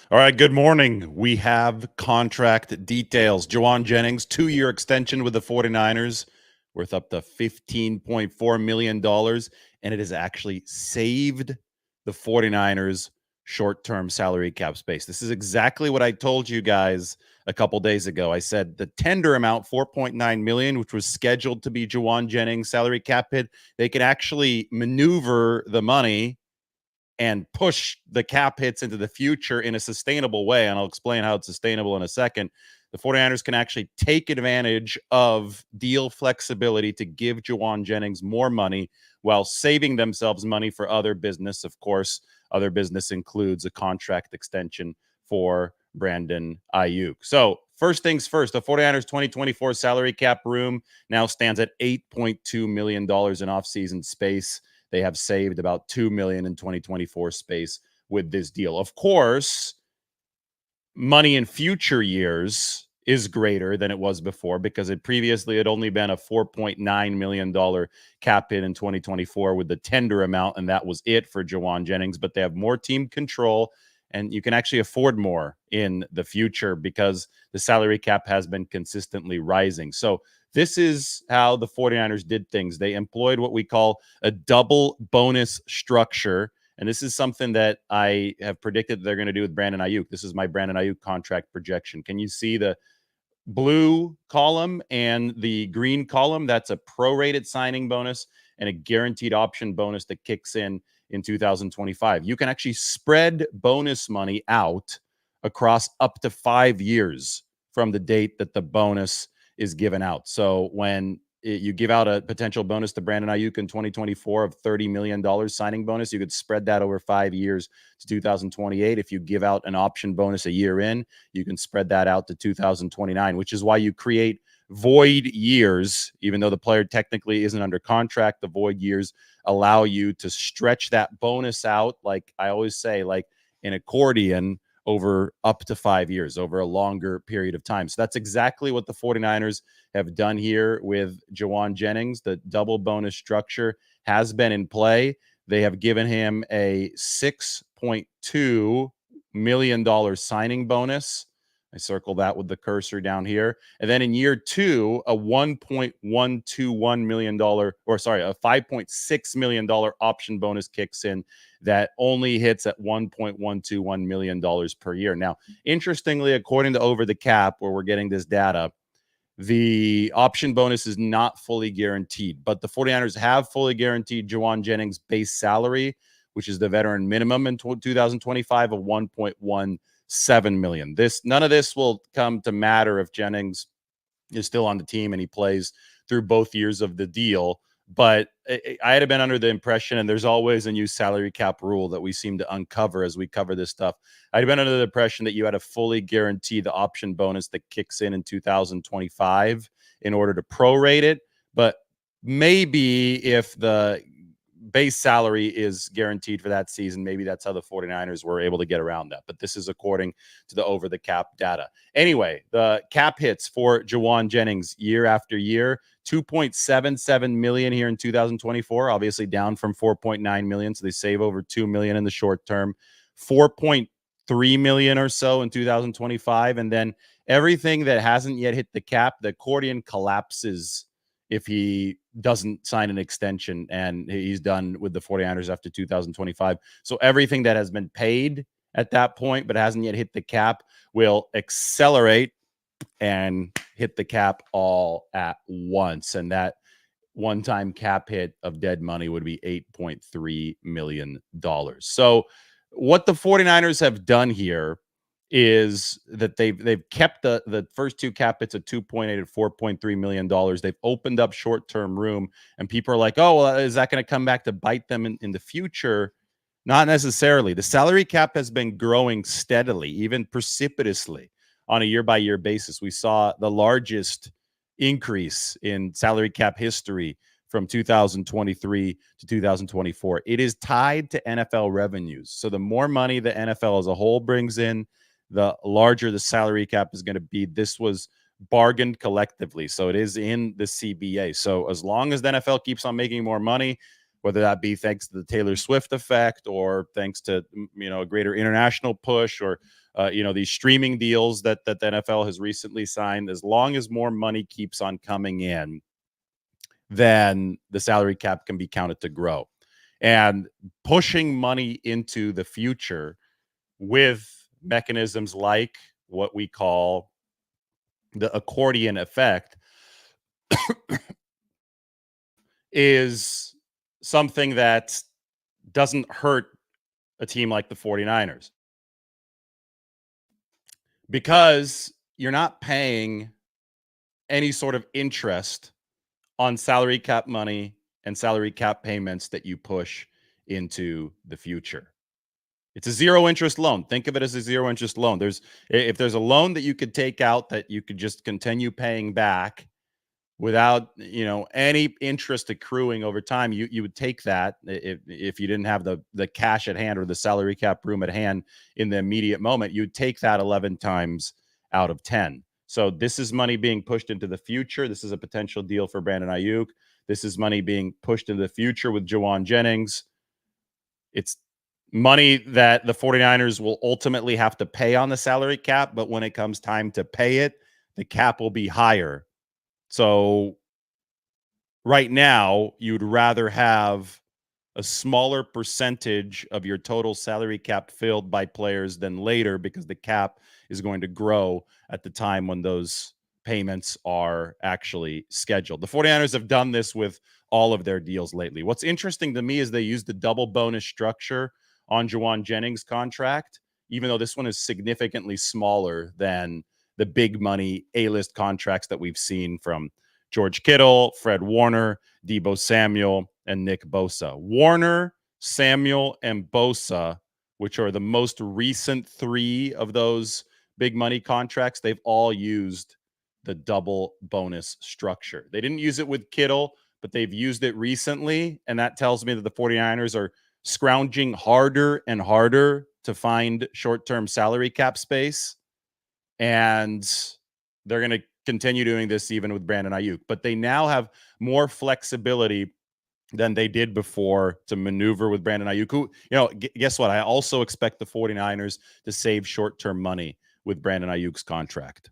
All right, good morning. We have contract details. Jauan Jennings, 2-year extension with the 49ers, worth up to $15.4 million, and it has actually saved the 49ers short-term salary cap space. This is exactly what I told you guys a couple days ago. I said the tender amount, $4.9 million, which was scheduled to be Jauan Jennings' salary cap hit, they could actually maneuver the money and push the cap hits into the future in a sustainable way. And I'll explain how it's sustainable in a second. The 49ers can actually take advantage of deal flexibility to give Jauan Jennings more money while saving themselves money for other business. Of course, other business includes a contract extension for Brandon Aiyuk. So, first things first, the 49ers 2024 salary cap room now stands at $8.2 million in offseason space. They have saved about $2 million in 2024 space with this deal. Of course, money in future years is greater than it was before because it previously had only been a $4.9 million cap hit in 2024 with the tender amount, and that was it for Jauan Jennings. But they have more team control, and you can actually afford more in the future because the salary cap has been consistently rising. So this is how the 49ers did things. They employed what we call a double bonus structure. And this is something that I have predicted they're going to do with Brandon Aiyuk. This is my Brandon Aiyuk contract projection. Can you see the blue column and the green column? That's a prorated signing bonus and a guaranteed option bonus that kicks in 2025. You can actually spread bonus money out across up to 5 years from the date that the bonus is given out. So when you give out a potential bonus to Brandon Aiyuk in 2024 of $30 million signing bonus, you could spread that over 5 years to 2028. If you give out an option bonus a year in, you can spread that out to 2029, which is why you create void years. Even though the player technically isn't under contract, the void years allow you to stretch that bonus out, like I always say, like an accordion, over up to 5 years, over a longer period of time. So that's exactly what the 49ers have done here with Jauan Jennings. The double bonus structure has been in play. They have given him a $6.2 million signing bonus. I circle that with the cursor down here. And then in year two, a $1.121 million, or sorry, a $5.6 million option bonus kicks in that only hits at $1.121 million per year. Now, interestingly, according to Over the Cap, where we're getting this data, the option bonus is not fully guaranteed, but the 49ers have fully guaranteed Jauan Jennings' base salary, which is the veteran minimum in 2025 of $1.17 million. None of this will come to matter if Jennings is still on the team and he plays through both years of the deal. But I had been under the impression, and there's always a new salary cap rule that we seem to uncover as we cover this stuff. I'd been under the impression that you had to fully guarantee the option bonus that kicks in 2025 in order to prorate it. But maybe if the base salary is guaranteed for that season, maybe that's how the 49ers were able to get around that. But this is according to the over the cap data. Anyway, the cap hits for Jauan Jennings year after year, 2.77 million here in 2024, obviously down from 4.9 million. So they save over 2 million in the short term, 4.3 million or so in 2025. And then everything that hasn't yet hit the cap, the accordion collapses if he doesn't sign an extension and he's done with the 49ers after 2025. So everything that has been paid at that point but hasn't yet hit the cap will accelerate and hit the cap all at once. And that one-time cap hit of dead money would be $8.3 million. So what the 49ers have done here is that they've kept the first two cap hits at 2.8 and $4.3 million. They've opened up short-term room, and people are like, oh, well, is that going to come back to bite them in the future? Not necessarily. The salary cap has been growing steadily, even precipitously on a year-by-year basis. We saw the largest increase in salary cap history from 2023 to 2024. It is tied to NFL revenues. So the more money the NFL as a whole brings in, the larger the salary cap is going to be. This was bargained collectively. So it is in the CBA. So as long as the NFL keeps on making more money, whether that be thanks to the Taylor Swift effect or thanks to, a greater international push or these streaming deals that the NFL has recently signed. As long as more money keeps on coming in, then the salary cap can be counted to grow. And pushing money into the future with mechanisms like what we call the accordion effect is something that doesn't hurt a team like the 49ers, because you're not paying any sort of interest on salary cap money and salary cap payments that you push into the future. It's a zero interest loan. Think of it as a zero interest loan. If there's a loan that you could take out that you could just continue paying back without any interest accruing over time, you would take that if you didn't have the cash at hand or the salary cap room at hand in the immediate moment. You'd take that 11 times out of 10. So this is money being pushed into the future. This is a potential deal for Brandon Aiyuk. This is money being pushed into the future with Jauan Jennings. It's money that the 49ers will ultimately have to pay on the salary cap, but when it comes time to pay it, the cap will be higher. So right now, you'd rather have a smaller percentage of your total salary cap filled by players than later, because the cap is going to grow at the time when those payments are actually scheduled. The 49ers have done this with all of their deals lately. What's interesting to me is they use the double bonus structure on Jauan Jennings' contract, even though this one is significantly smaller than the big money A-list contracts that we've seen from George Kittle, Fred Warner, Deebo Samuel, and Nick Bosa. Warner, Samuel, and Bosa, which are the most recent three of those big money contracts, they've all used the double bonus structure. They didn't use it with Kittle, but they've used it recently, and that tells me that the 49ers are scrounging harder and harder to find short-term salary cap space, and they're going to continue doing this even with Brandon Aiyuk. But they now have more flexibility than they did before to maneuver with Brandon Aiyuk, who, guess what? I also expect the 49ers to save short-term money with Brandon Ayuk's contract,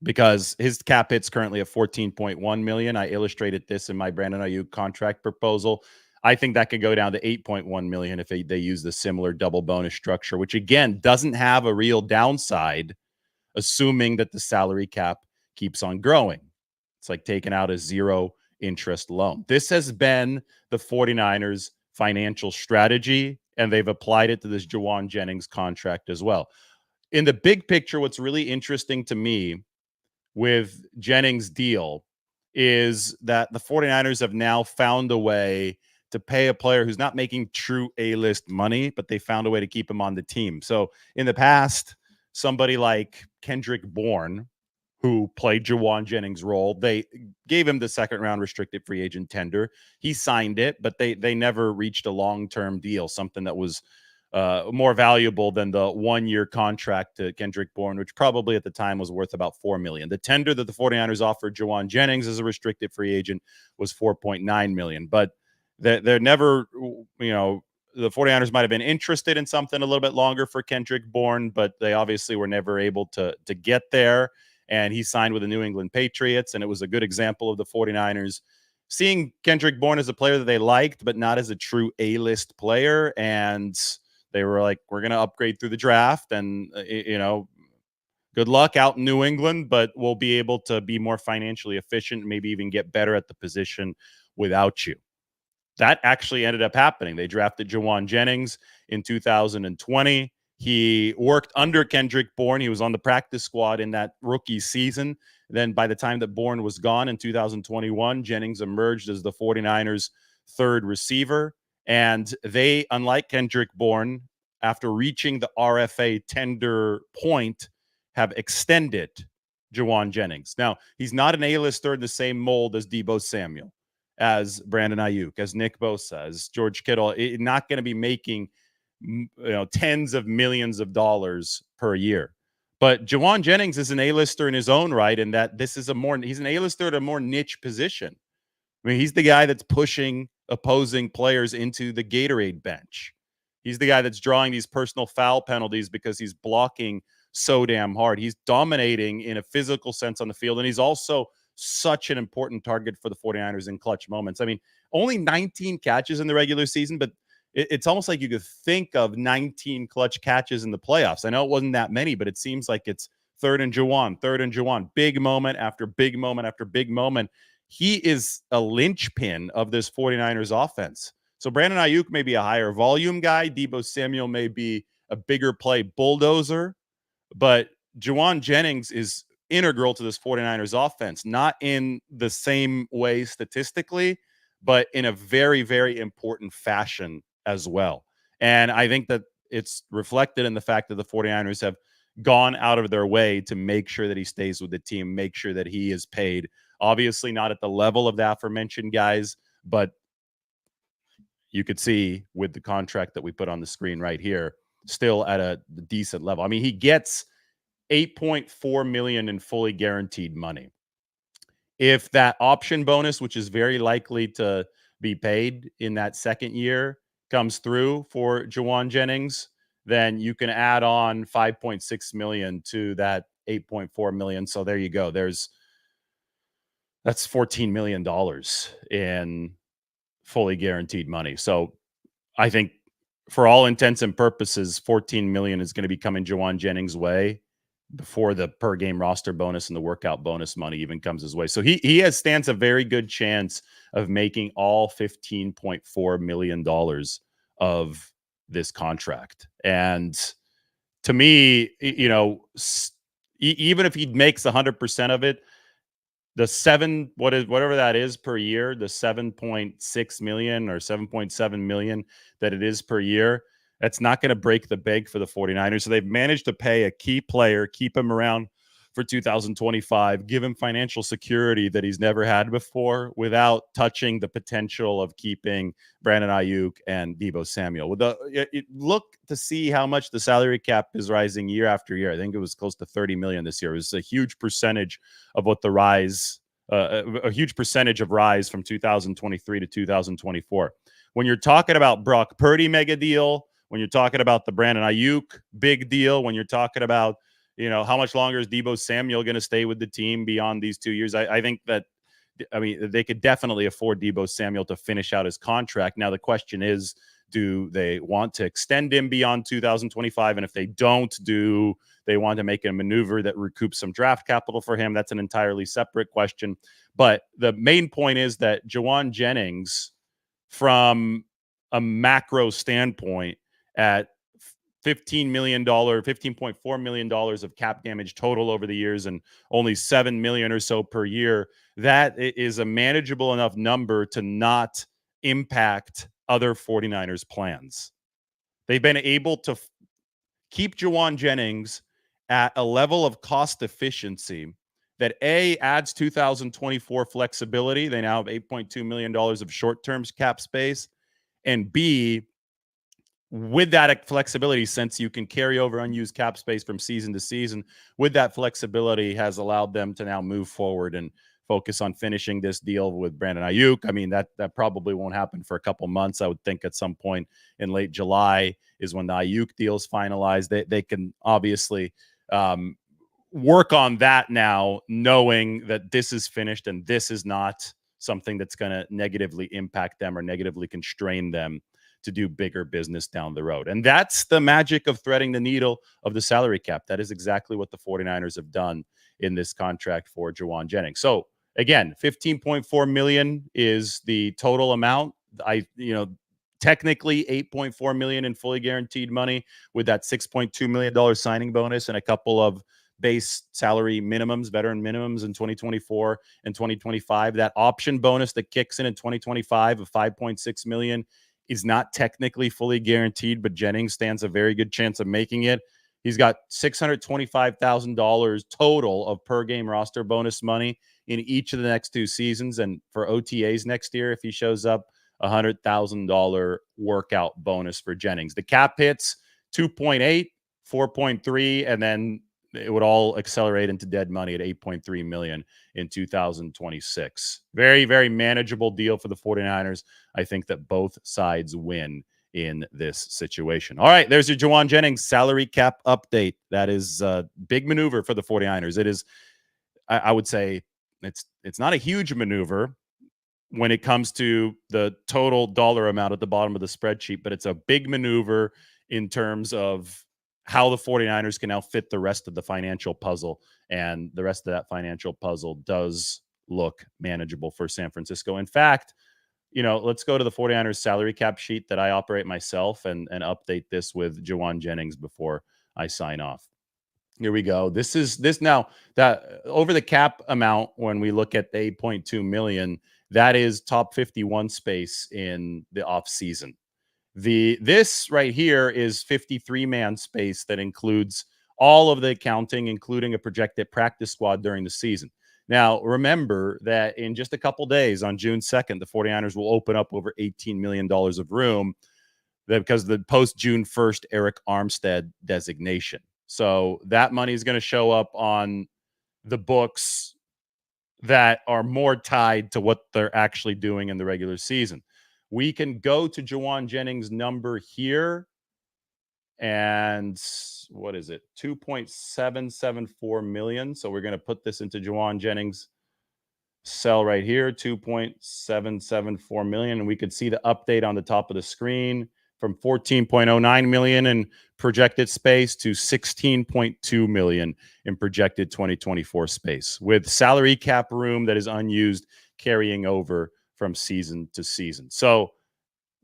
because his cap hit's currently at $14.1 million. I illustrated this in my Brandon Aiyuk contract proposal. I think that could go down to $8.1 million if they use the similar double bonus structure, which again doesn't have a real downside, assuming that the salary cap keeps on growing. It's like taking out a zero interest loan. This has been the 49ers' financial strategy, and they've applied it to this Jauan Jennings contract as well. In the big picture, what's really interesting to me with Jennings' deal is that the 49ers have now found a way to pay a player who's not making true A-list money, but they found a way to keep him on the team. So in the past, somebody like Kendrick Bourne, who played Jauan Jennings' role, they gave him the second-round restricted free agent tender. He signed it, but they never reached a long-term deal, something that was more valuable than the one-year contract to Kendrick Bourne, which probably at the time was worth about $4 million. The tender that the 49ers offered Jauan Jennings as a restricted free agent was $4.9 million. But they're never, the 49ers might have been interested in something a little bit longer for Kendrick Bourne, but they obviously were never able to get there. And he signed with the New England Patriots, and it was a good example of the 49ers seeing Kendrick Bourne as a player that they liked, but not as a true A-list player. And they were like, we're going to upgrade through the draft, and, good luck out in New England, but we'll be able to be more financially efficient, maybe even get better at the position without you. That actually ended up happening. They drafted Jauan Jennings in 2020. He worked under Kendrick Bourne. He was on the practice squad in that rookie season. Then by the time that Bourne was gone in 2021, Jennings emerged as the 49ers' third receiver. And they, unlike Kendrick Bourne, after reaching the RFA tender point, have extended Jauan Jennings. Now, he's not an A-lister in the same mold as Deebo Samuel, as Brandon Aiyuk, as Nick Bosa, as George Kittle. Not going to be making tens of millions of dollars per year. But Jauan Jennings is an A-lister in his own right, in that he's an A-lister at a more niche position. I mean, he's the guy that's pushing opposing players into the Gatorade bench. He's the guy that's drawing these personal foul penalties because he's blocking so damn hard. He's dominating in a physical sense on the field, and he's also such an important target for the 49ers in clutch moments. I mean, only 19 catches in the regular season, but it's almost like you could think of 19 clutch catches in the playoffs. I know it wasn't that many, but it seems like it's third and Jauan, big moment after big moment after big moment. He is a linchpin of this 49ers offense. So Brandon Aiyuk may be a higher volume guy. Deebo Samuel may be a bigger play bulldozer, but Jauan Jennings is integral to this 49ers offense, not in the same way statistically, but in a very, very important fashion as well. And I think that it's reflected in the fact that the 49ers have gone out of their way to make sure that he stays with the team, make sure that he is paid. Obviously, not at the level of the aforementioned guys, but you could see with the contract that we put on the screen right here, still at a decent level. I mean, he gets $8.4 million in fully guaranteed money. If that option bonus, which is very likely to be paid in that second year, comes through for Jauan Jennings, then you can add on 5.6 million to that 8.4 million. So there you go. That's $14 million in fully guaranteed money. So I think for all intents and purposes, 14 million is going to be coming Jauan Jennings' way before the per game roster bonus and the workout bonus money even comes his way. So he stands a very good chance of making all $15.4 million of this contract. And to me, even if he makes 100% of it, the whatever that is per year, the 7.6 million or 7.7 million that it is per year, that's not going to break the bank for the 49ers. So they've managed to pay a key player, keep him around for 2025, give him financial security that he's never had before without touching the potential of keeping Brandon Aiyuk and Deebo Samuel. Look to see how much the salary cap is rising year after year. I think it was close to 30 million this year. It was a huge percentage of what the rise, a huge percentage of rise from 2023 to 2024. When you're talking about Brock Purdy mega deal, when you're talking about the Brandon Aiyuk big deal, when you're talking about how much longer is Deebo Samuel going to stay with the team beyond these 2 years? I think that, they could definitely afford Deebo Samuel to finish out his contract. Now, the question is, do they want to extend him beyond 2025? And if they don't, do they want to make a maneuver that recoups some draft capital for him? That's an entirely separate question. But the main point is that Jauan Jennings, from a macro standpoint, at $15.4 million of cap damage total over the years and only $7 million or so per year, that is a manageable enough number to not impact other 49ers plans. They've been able to keep Jauan Jennings at a level of cost efficiency that adds 2024 flexibility. They now have $8.2 million of short-term cap space, and B, with that flexibility, since you can carry over unused cap space from season to season, with that flexibility has allowed them to now move forward and focus on finishing this deal with Brandon Aiyuk. I mean, that probably won't happen for a couple months. I would think at some point in late July is when the Aiyuk deal is finalized. They can obviously work on that now, knowing that this is finished and this is not something that's going to negatively impact them or negatively constrain them to do bigger business down the road. And that's the magic of threading the needle of the salary cap. That is exactly what the 49ers have done in this contract for Jauan Jennings. So again, 15.4 million is the total amount. Technically 8.4 million in fully guaranteed money with that $6.2 million signing bonus and a couple of base salary minimums, veteran minimums in 2024 and 2025. That option bonus that kicks in 2025 of 5.6 million is not technically fully guaranteed, but Jennings stands a very good chance of making it. He's got $625,000 total of per game roster bonus money in each of the next 2 seasons. And for OTAs next year, if he shows up, $100,000 workout bonus for Jennings. The cap hits 2.8, 4.3, and then it would all accelerate into dead money at 8.3 million in 2026. Very, very manageable deal for the 49ers. I think that both sides win in this situation. All right, there's your Jauan Jennings salary cap update. That is a big maneuver for the 49ers. It is, I would say, it's not a huge maneuver when it comes to the total dollar amount at the bottom of the spreadsheet, but it's a big maneuver in terms of how the 49ers can now fit the rest of the financial puzzle. And the rest of that financial puzzle does look manageable for San Francisco. In fact, let's go to the 49ers salary cap sheet that I operate myself and update this with Jauan Jennings before I sign off. Here we go. This now that over the cap amount, when we look at the 8.2 million, that is top 51 space in the off season. This right here is 53-man space that includes all of the accounting, including a projected practice squad during the season. Now, remember that in just a couple days, on June 2nd, the 49ers will open up over $18 million of room because of the post-June 1st Eric Armstead designation. So that money is going to show up on the books that are more tied to what they're actually doing in the regular season. We can go to Jauan Jennings' number here. And what is it? 2.774 million. So we're going to put this into Jauan Jennings' cell right here, 2.774 million. And we could see the update on the top of the screen from 14.09 million in projected space to 16.2 million in projected 2024 space, with salary cap room that is unused carrying over from season to season. So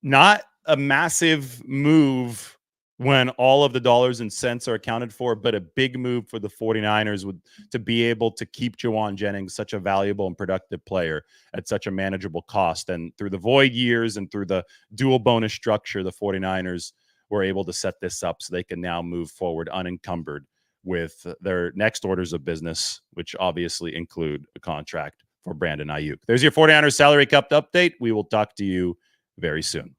not a massive move when all of the dollars and cents are accounted for, but a big move for the 49ers to be able to keep Jauan Jennings, such a valuable and productive player, at such a manageable cost. And through the void years and through the dual bonus structure, the 49ers were able to set this up so they can now move forward unencumbered with their next orders of business, which obviously include a contract for Brandon Aiyuk. There's your 49ers salary cap update. We will talk to you very soon.